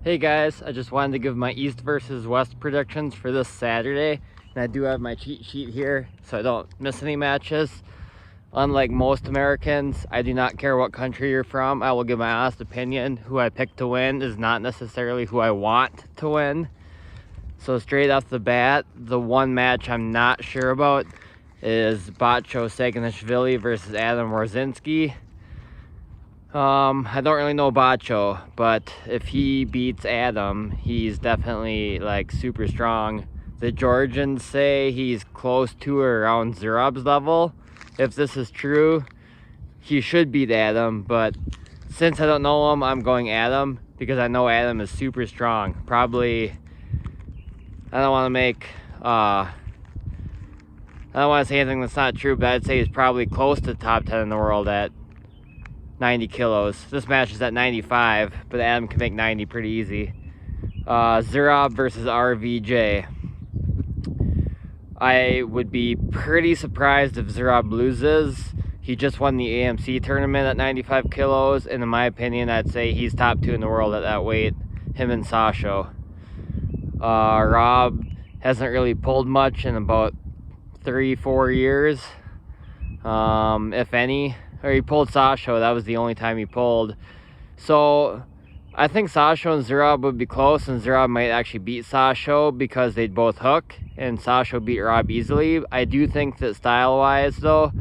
Hey guys, I just wanted to give my East versus West predictions for this Saturday. And I do have my cheat sheet here so I don't miss any matches. Unlike most Americans, I do not care what country you're from. I will give my honest opinion. Who I pick to win is not necessarily who I want to win. So straight off the bat, the one match I'm not sure about is Batcho Saganishvili versus Adam Warzinski. I don't really know Batcho, but if he beats Adam, he's definitely like super strong. The Georgians say he's close to or around Zurab's level. If this is true, he should beat Adam, but since I don't know him, I'm going Adam because I know Adam is super strong. Probably, I don't want to make, I don't want to say anything that's not true, but I'd say he's probably close to top 10 in the world at 90 kilos. This match is at 95, but Adam can make 90 pretty easy. Zurab versus RVJ. I would be pretty surprised if Zurab loses. He just won the AMC tournament at 95 kilos, and in my opinion, I'd say he's top 2 in the world at that weight, him and Sasho. Rob hasn't really pulled much in about 3-4 years, if any. Or he pulled Sasho, that was the only time he pulled. So I think Sasho and Zurab would be close, and Zurab might actually beat Sasho because they'd both hook, and Sasho beat Rob easily. I do think that style-wise, though,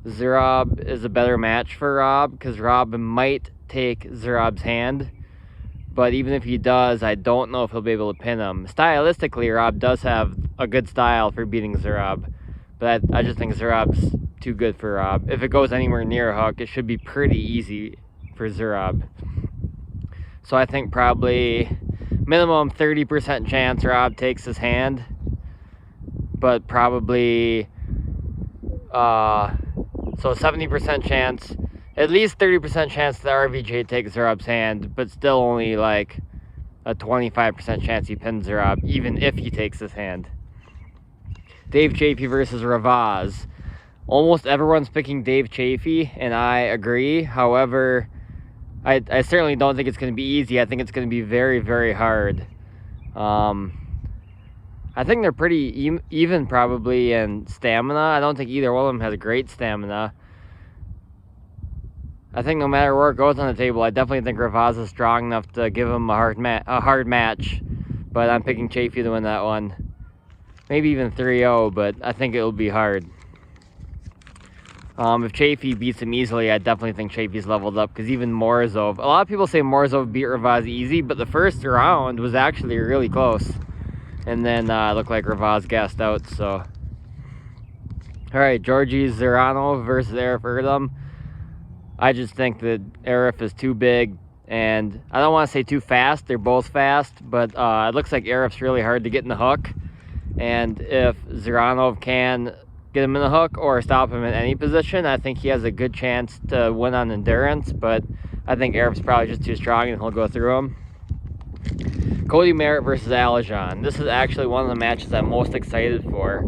Zurab is a better match for Rob, because Rob might take Zurab's hand. But even if he does, I don't know if he'll be able to pin him. Stylistically, Rob does have a good style for beating Zurab, but I just think Zurab's too good for Rob. If it goes anywhere near a hook, it should be pretty easy for Zurab. So I think probably minimum 30% chance Rob takes his hand, but probably so 70% chance, at least 30% chance that RVJ takes Zurab's hand, but still only like a 25% chance he pins Zurab, even if he takes his hand. Dave Chafee versus Ravaz. Almost everyone's picking Dave Chafee, and I agree. However, I certainly don't think it's going to be easy. I think it's going to be very, very hard. I think they're pretty even probably in stamina. I don't think either one of them has great stamina. I think no matter where it goes on the table, I definitely think Ravaz is strong enough to give him a hard match. But I'm picking Chafee to win that one. Maybe even 3-0, but I think it'll be hard. If Chafee beats him easily, I definitely think Chafee's leveled up, because even Morozov, a lot of people say Morozov beat Ravaz easy, but the first round was actually really close. And then it looked like Ravaz gassed out, so. Alright, Georgi Zerano versus Arif Erdem. I just think that Arif is too big, and I don't want to say too fast, they're both fast, but it looks like Arif's really hard to get in the hook. And if Ziranov can get him in the hook or stop him in any position, I think he has a good chance to win on endurance, but I think Arif's probably just too strong and he'll go through him. Cody Merritt versus Alijan. This is actually one of the matches I'm most excited for.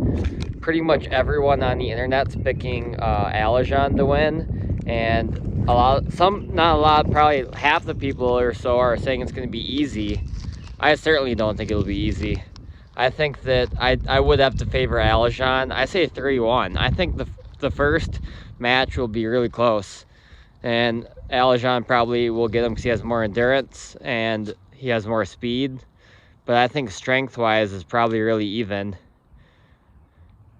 Pretty much everyone on the internet's picking Alijan to win, and not a lot, probably half the people or so are saying it's going to be easy. I certainly don't think it'll be easy. I think that I would have to favor Alijan. I say 3-1. I think the first match will be really close, and Alijan probably will get him because he has more endurance and he has more speed. But I think strength-wise is probably really even.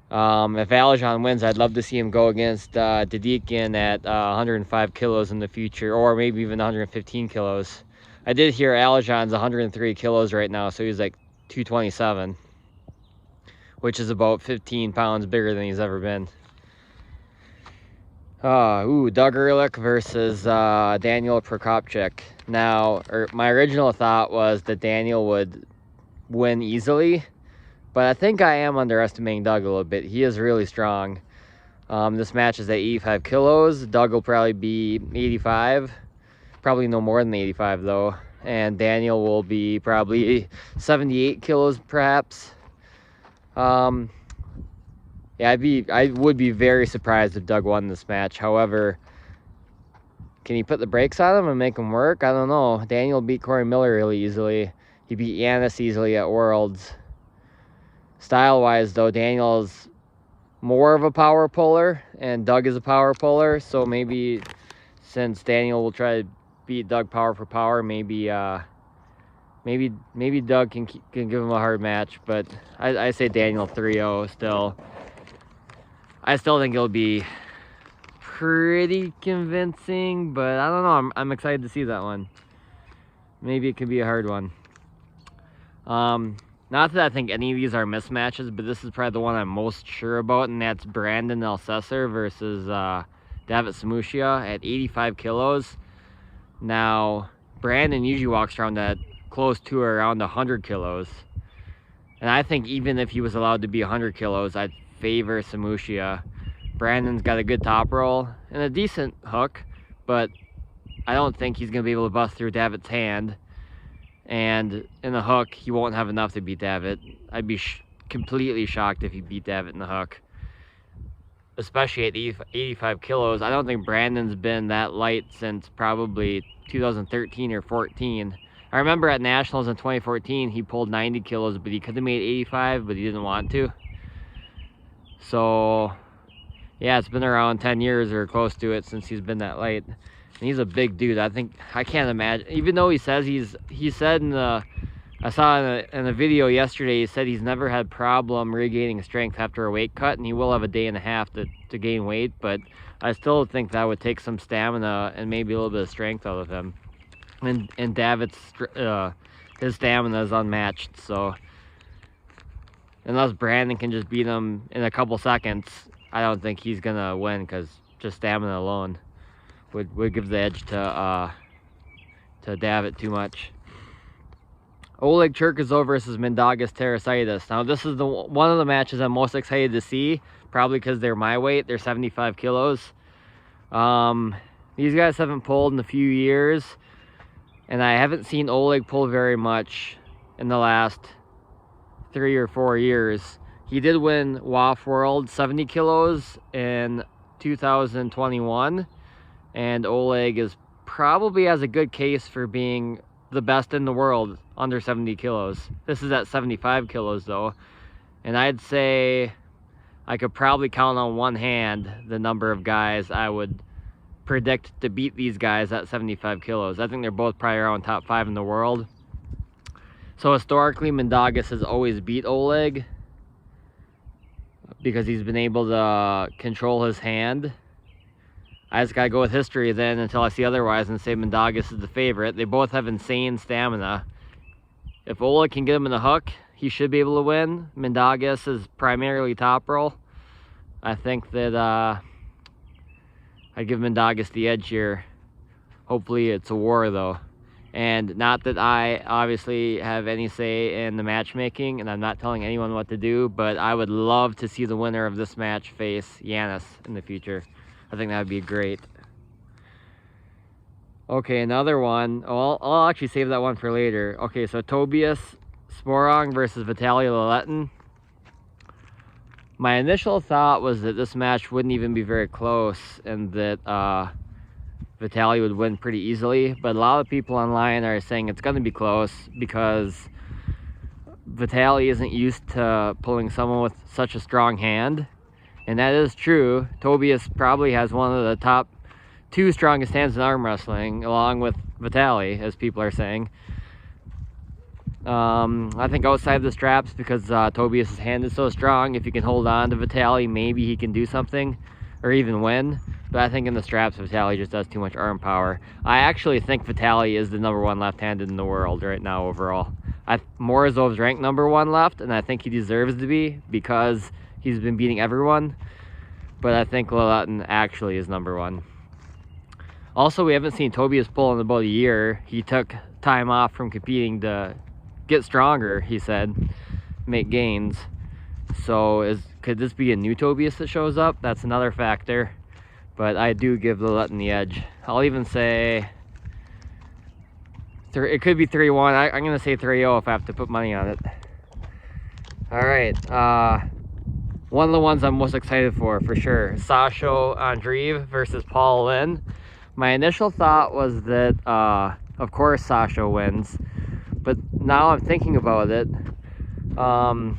If Alijan wins, I'd love to see him go against Dedekian at 105 kilos in the future, or maybe even 115 kilos. I did hear Alijan's 103 kilos right now, so he's like 227, which is about 15 pounds bigger than he's ever been. Doug Ehrlich versus Daniel Prokopchuk. Now, my original thought was that Daniel would win easily, but I think I am underestimating Doug a little bit. He is really strong. This match is at 85 kilos. Doug will probably be 85. Probably no more than 85 though. And Daniel will be probably 78 kilos perhaps. Yeah, I would be very surprised if Doug won this match. However, can he put the brakes on him and make him work? I don't know. Daniel beat Corey Miller really easily. He beat Yanis easily at Worlds. Style-wise, though, Daniel's more of a power puller, and Doug is a power puller. So maybe since Daniel will try to beat Doug power for power, maybe Doug can give him a hard match. But I say Daniel 3-0 still. I still think it'll be pretty convincing, but I don't know. I'm excited to see that one. Maybe it could be a hard one. Not that I think any of these are mismatches, but this is probably the one I'm most sure about, and that's Brandon Alcesser versus David Samushia at 85 kilos. Now, Brandon usually walks around at close to or around 100 kilos. And I think even if he was allowed to be 100 kilos, I'd favor Samushia. Brandon's got a good top roll and a decent hook, but I don't think he's going to be able to bust through David's hand. And in the hook, he won't have enough to beat David. I'd be completely shocked if he beat David in the hook. Especially at 85 kilos. I don't think Brandon's been that light since probably 2013 or 14. I remember at Nationals in 2014, he pulled 90 kilos, but he could have made 85, but he didn't want to. So, yeah, it's been around 10 years or close to it since he's been that light. And he's a big dude. I can't imagine, even though he said I saw in a video yesterday, he said he's never had problem regaining strength after a weight cut, and he will have a day and a half to gain weight, but I still think that would take some stamina and maybe a little bit of strength out of him. And David's, his stamina is unmatched, so unless Brandon can just beat him in a couple seconds, I don't think he's gonna win, because just stamina alone would give the edge to David too much. Oleg Cherkasov versus Mindaugas Terasaitis. Now this is one of the matches I'm most excited to see, probably because they're my weight. They're 75 kilos. These guys haven't pulled in a few years, and I haven't seen Oleg pull very much in the last 3 or 4 years. He did win WAF World 70 kilos in 2021, and Oleg probably has a good case for being the best in the world under 70 kilos. This is at 75 kilos though, and I'd say I could probably count on one hand the number of guys I would predict to beat these guys at 75 kilos. I think they're both probably around top 5 in the world. So historically, Mindaugas has always beat Oleg because he's been able to control his hand. I just gotta go with history then until I see otherwise and say Mindaugas is the favorite. They both have insane stamina. If Oleg can get him in the hook, he should be able to win. Mindaugas is primarily top roll. I think that I'd give Mindaugas the edge here. Hopefully it's a war though. And not that I obviously have any say in the matchmaking, and I'm not telling anyone what to do, but I would love to see the winner of this match face Yanis in the future. I think that would be great. Okay, another one. Oh, I'll actually save that one for later. Okay, so Tobias Sporong versus Vitaly Laletin. My initial thought was that this match wouldn't even be very close, and that Vitaly would win pretty easily. But a lot of people online are saying it's going to be close because Vitaly isn't used to pulling someone with such a strong hand. And that is true. Tobias probably has one of the top 2 strongest hands in arm wrestling, along with Vitaly, as people are saying. I think outside the straps, because Tobias' hand is so strong, if he can hold on to Vitaly, maybe he can do something, or even win. But I think in the straps, Vitaly just does too much arm power. I actually think Vitaly is the #1 left-handed in the world right now overall. Morozov's ranked #1 left, and I think he deserves to be, because he's been beating everyone, but I think Laletin actually is #1. Also, we haven't seen Tobias pull in about a year. He took time off from competing to get stronger, he said, make gains. So could this be a new Tobias that shows up? That's another factor, but I do give Laletin the edge. I'll even say it could be 3-1. I'm going to say 3-0 if I have to put money on it. All right. One of the ones I'm most excited for sure. Sasho Andreev versus Paul Lin. My initial thought was that, of course, Sasha wins. But now I'm thinking about it. Man,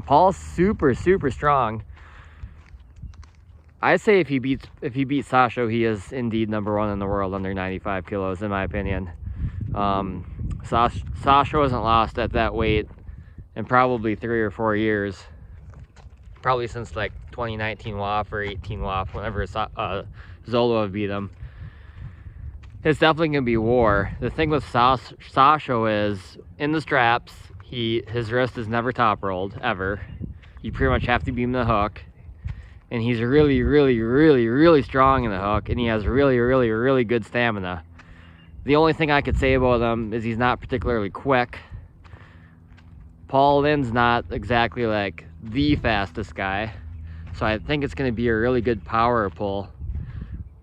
Paul's super, super strong. I say if he beats Sasha, he is indeed number one in the world under 95 kilos, in my opinion. Sasha wasn't lost at that weight in probably 3 or 4 years. Probably since like 2019 WAF or 18 WAF, whenever Zolov beat him. It's definitely gonna be war. The thing with Sasha is, in the straps, his wrist is never top rolled, ever. You pretty much have to beam the hook. And he's really, really, really, really strong in the hook, and he has really, really, really good stamina. The only thing I could say about him is he's not particularly quick. Paul Lind's not exactly like the fastest guy, so I think it's going to be a really good power pull.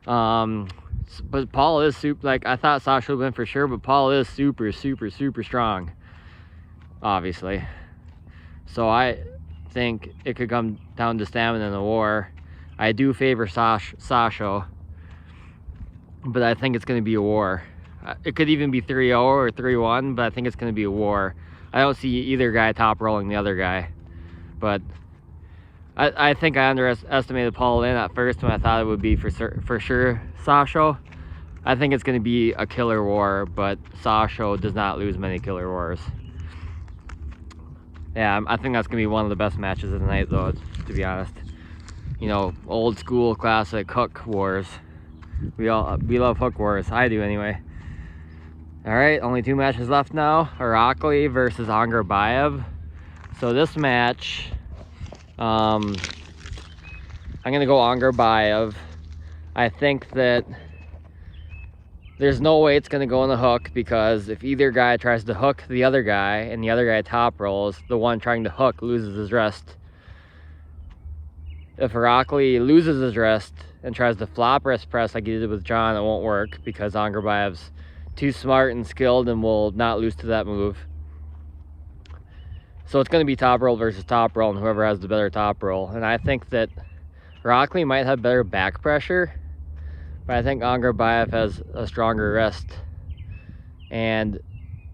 But Paul is super, like, I thought Sasha would win for sure, but Paul is super, super, super strong, obviously. So I think it could come down to stamina in the war. I do favor Sasha, but I think it's going to be a war. It could even be 3-0 or 3-1, but I think it's going to be a war. I don't see either guy top rolling the other guy, but I think I underestimated Paul Lind at first when I thought it would be for sure Sasha. I think it's going to be a killer war, but Sasha does not lose many killer wars. Yeah, I think that's going to be one of the best matches of the night, though, to be honest. You know, old school classic hook wars. We love hook wars. I do, anyway. All right, only 2 matches left now. Irakli versus Angarbayev. So this match, I'm going to go Angarbayev. I think that there's no way it's going to go on the hook, because if either guy tries to hook the other guy and the other guy top rolls, the one trying to hook loses his wrist. If Irakli loses his wrist and tries to flop wrist press like he did with John, it won't work, because Angarbayev's too smart and skilled and will not lose to that move. So it's going to be top roll versus top roll, and whoever has the better top roll. And I think that Irakli might have better back pressure, but I think Angarbayev has a stronger wrist and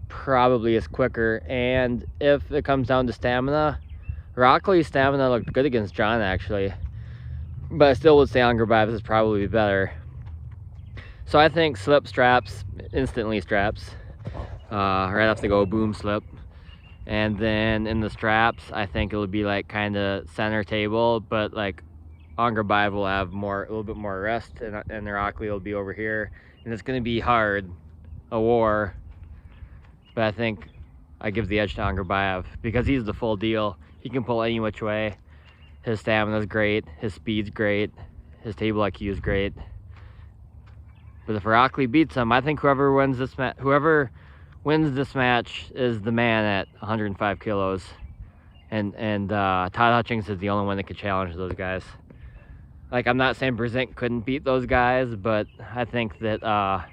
probably is quicker. And if it comes down to stamina, Irakli's stamina looked good against John, actually, but I still would say Angarbayev is probably better. So I think slip straps, instantly straps, right off the go, boom slip. And then in the straps, I think it'll be like kind of center table, but like Angarbayev will have a little bit more rest, and Irakli will be over here, and it's going to be hard, a war. But I think I give the edge to Angarbayev because he's the full deal. He can pull any which way. His stamina's great, his speed's great, his table IQ is great. But if Irakli beats him, I think whoever wins this match is the man at 105 kilos. And Todd Hutchings is the only one that could challenge those guys. Like, I'm not saying Brzezinski couldn't beat those guys, but I think that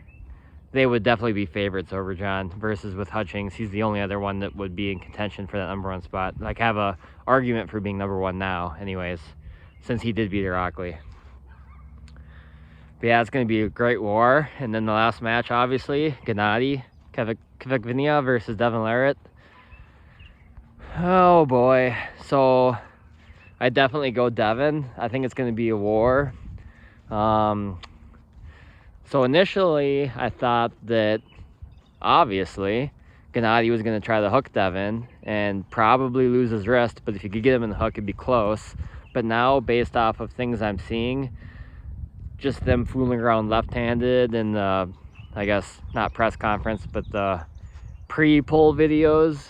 they would definitely be favorites over John. Versus with Hutchings, he's the only other one that would be in contention for that #1 spot. Like, have a argument for being #1 now, anyways, since he did beat Irakli. But yeah, it's going to be a great war. And then the last match, obviously, Gennady Kvikvinia versus Devin Larratt. Oh boy. So I definitely go Devin. I think it's going to be a war. So initially, I thought that, obviously, Gennady was going to try to hook Devin and probably lose his wrist, but if you could get him in the hook, it'd be close. But now, based off of things I'm seeing, just them fooling around left-handed and I guess not press conference, but the pre-pull videos,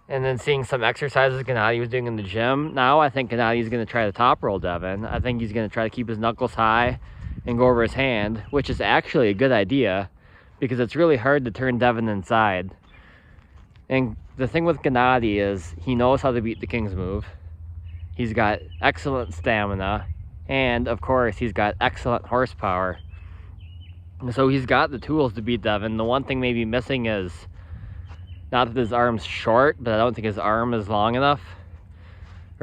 and then seeing some exercises Gennady was doing in the gym. Now I think Gennady's going to try to top roll Devin. I think he's going to try to keep his knuckles high and go over his hand, which is actually a good idea because it's really hard to turn Devin inside. And the thing with Gennady is he knows how to beat the King's move. He's got excellent stamina, and of course he's got excellent horsepower. So he's got the tools to beat Devin. The one thing maybe missing is, not that his arm's short, but I don't think his arm is long enough.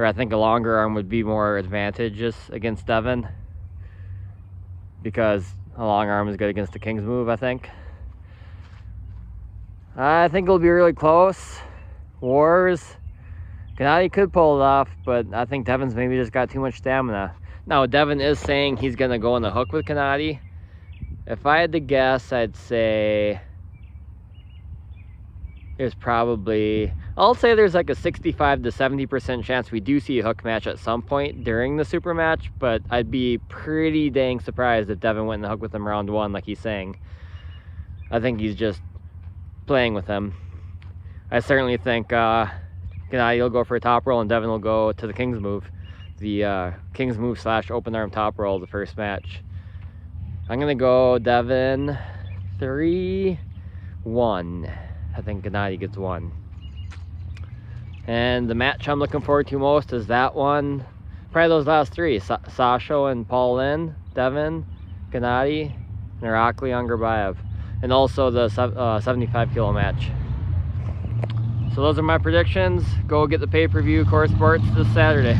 or I think a longer arm would be more advantageous against Devin, because a long arm is good against the King's move, I think. I think it'll be really close. Wars. Gennady could pull it off, but I think Devin's maybe just got too much stamina. Now, Devin is saying he's going to go on the hook with Gennady. If I had to guess, I'd say there's probably, I'll say there's like a 65 to 70% chance we do see a hook match at some point during the super match, but I'd be pretty dang surprised if Devin went in the hook with him round one like he's saying. I think he's just playing with him. I certainly think Gennady will go for a top roll and Devin will go to the King's move. The King's move / open arm top roll the first match. I'm going to go Devin 3-1. I think Gennady gets 1. And the match I'm looking forward to most is that one. Probably those last 3. Sasho and Paul Lin, Devin, Gennady, and Irakli on Grbaev. And also the 75 kilo match. So those are my predictions. Go get the pay-per-view Core Sports this Saturday.